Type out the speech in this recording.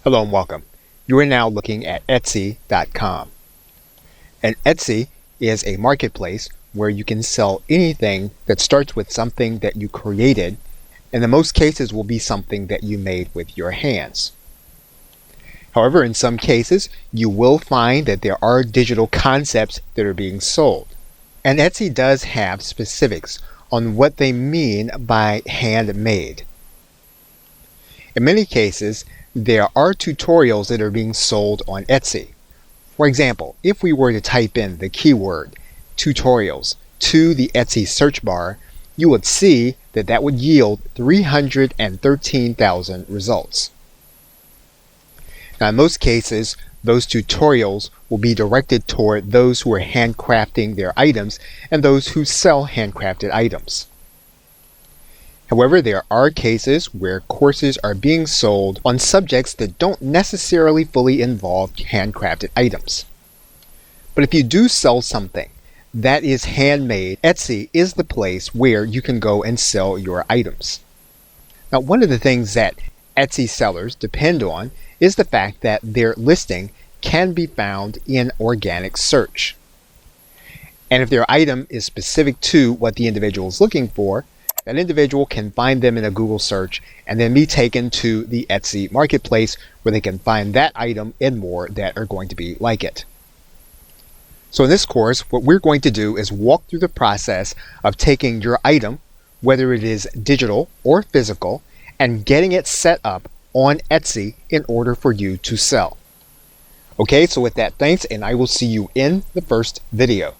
Hello and welcome. You are now looking at Etsy.com. And Etsy is a marketplace where you can sell anything that starts with something that you created, and in most cases will be something that you made with your hands. However, in some cases, you will find that there are digital concepts that are being sold. And Etsy does have specifics on what they mean by handmade. In many cases, there are tutorials that are being sold on Etsy. For example, if we were to type in the keyword tutorials to the Etsy search bar, you would see that that would yield 313,000 results. Now, in most cases, those tutorials will be directed toward those who are handcrafting their items and those who sell handcrafted items. However, there are cases where courses are being sold on subjects that don't necessarily fully involve handcrafted items. But if you do sell something that is handmade, Etsy is the place where you can go and sell your items. Now, one of the things that Etsy sellers depend on is the fact that their listing can be found in organic search. And if their item is specific to what the individual is looking for, an individual can find them in a Google search and then be taken to the Etsy marketplace where they can find that item and more that are going to be like it. So in this course, what we're going to do is walk through the process of taking your item, whether it is digital or physical, and getting it set up on Etsy in order for you to sell. Okay, so with that, thanks, and I will see you in the first video.